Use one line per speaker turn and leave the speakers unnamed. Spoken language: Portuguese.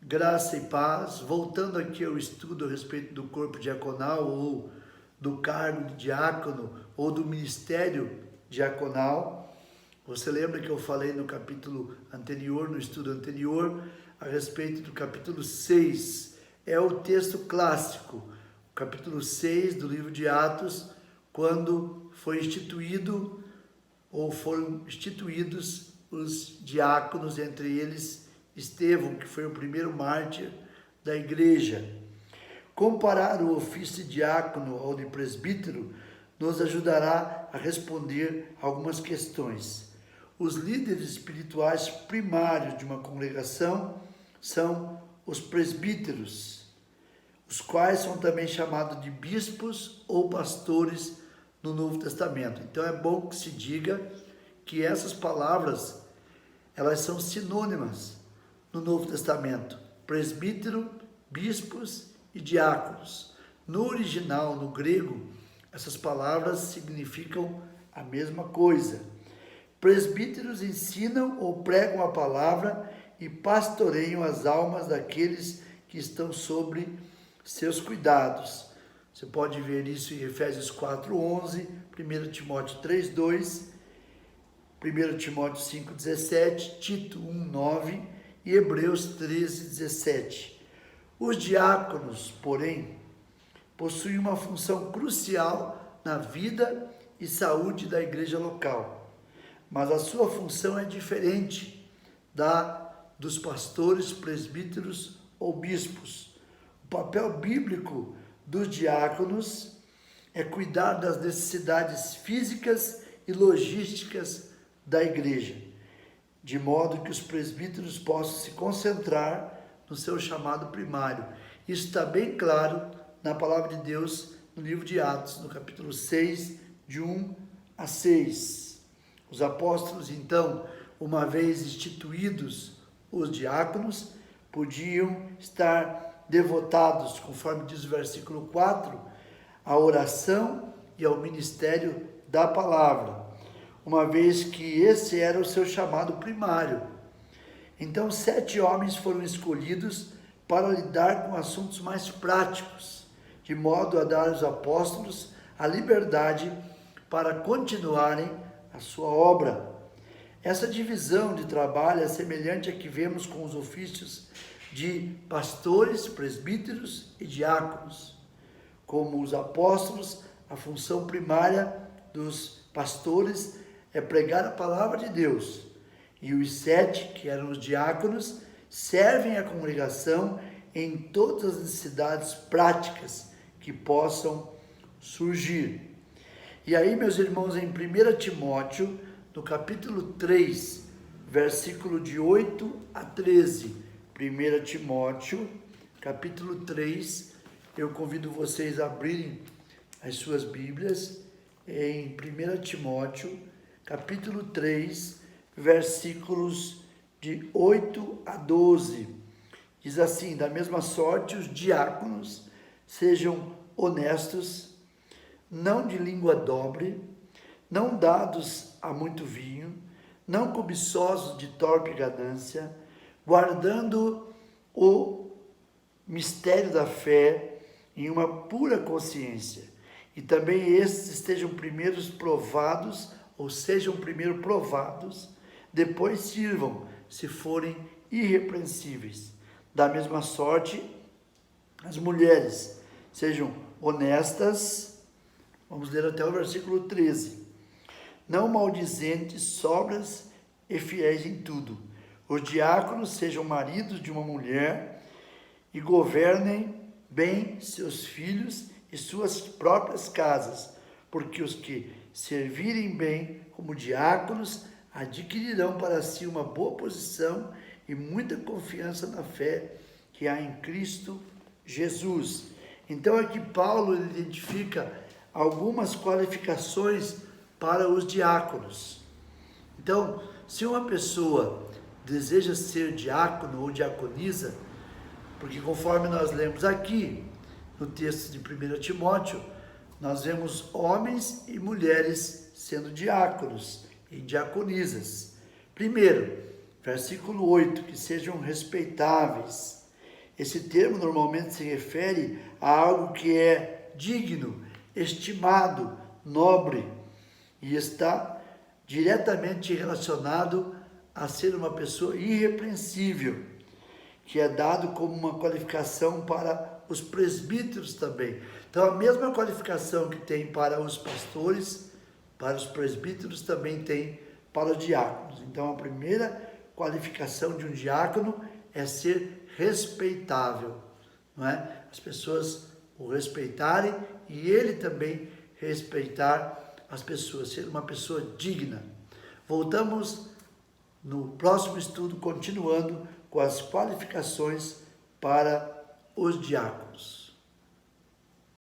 Graça e paz. Voltando aqui ao estudo a respeito do corpo diaconal ou do cargo de diácono ou do ministério diaconal. Você lembra que eu falei no capítulo anterior, no estudo anterior, a respeito do capítulo 6. É o texto clássico, o capítulo 6 do livro de Atos, quando foi instituído ou foram instituídos os diáconos, entre eles Estevão, que foi o primeiro mártir da igreja. Comparar o ofício de diácono ao de presbítero nos ajudará a responder algumas questões. Os líderes espirituais primários de uma congregação são os presbíteros, os quais são também chamados de bispos ou pastores no Novo Testamento. Então é bom que se diga que essas palavras, elas são sinônimas no Novo Testamento: presbítero, bispos e diáconos. No original, no grego, essas palavras significam a mesma coisa. Presbíteros ensinam ou pregam a palavra e pastoreiam as almas daqueles que estão sobre seus cuidados. Você pode ver isso em Efésios 4:11, 1 Timóteo 3:2, 1 Timóteo 5:17, Tito 1:9 e Hebreus 13:17. Os diáconos, porém, possuem uma função crucial na vida e saúde da igreja local, mas a sua função é diferente da dos pastores, presbíteros ou bispos. O papel bíblico dos diáconos é cuidar das necessidades físicas e logísticas da igreja, de modo que os presbíteros possam se concentrar no seu chamado primário. Isso está bem claro na palavra de Deus no livro de Atos, no capítulo 6, de 1 a 6. Os apóstolos, então, uma vez instituídos os diáconos, podiam estar devotados, conforme diz o versículo 4, à oração e ao ministério da palavra, uma vez que esse era o seu chamado primário. Então 7 homens foram escolhidos para lidar com assuntos mais práticos, de modo a dar aos apóstolos a liberdade para continuarem a sua obra. Essa divisão de trabalho é semelhante à que vemos com os ofícios de pastores, presbíteros e diáconos. Como os apóstolos, a função primária dos pastores é pregar a palavra de Deus, e os 7, que eram os diáconos, servem a congregação em todas as necessidades práticas que possam surgir. E aí, meus irmãos, em 1 Timóteo, no capítulo 3, versículo de 8 a 13, 1 Timóteo, capítulo 3, eu convido vocês a abrirem as suas Bíblias em 1 Timóteo, capítulo 3, versículos de 8 a 12. Diz assim: da mesma sorte, os diáconos sejam honestos, não de língua dobre, não dados a muito vinho, não cobiçosos de torpe ganância, guardando o mistério da fé em uma pura consciência. E também estes estejam primeiro provados, ou sejam primeiro provados, depois sirvam, se forem irrepreensíveis. Da mesma sorte, as mulheres sejam honestas, vamos ler até o versículo 13, não maldizentes, sóbrias e fiéis em tudo. Os diáconos sejam maridos de uma mulher e governem bem seus filhos e suas próprias casas, porque os que servirem bem como diáconos adquirirão para si uma boa posição e muita confiança na fé que há em Cristo Jesus. Então aqui Paulo identifica algumas qualificações para os diáconos. Então, se uma pessoa deseja ser diácono ou diaconisa, porque conforme nós lemos aqui no texto de 1 Timóteo, nós vemos homens e mulheres sendo diáconos e diaconisas. Primeiro, versículo 8, que sejam respeitáveis. Esse termo normalmente se refere a algo que é digno, estimado, nobre e está diretamente relacionado a ser uma pessoa irrepreensível, que é dado como uma qualificação para os presbíteros também. Então, a mesma qualificação que tem para os pastores, para os presbíteros, também tem para os diáconos. Então, a primeira qualificação de um diácono é ser respeitável, não é? As pessoas o respeitarem e ele também respeitar as pessoas, ser uma pessoa digna. Voltamos no próximo estudo, continuando com as qualificações para os diáconos.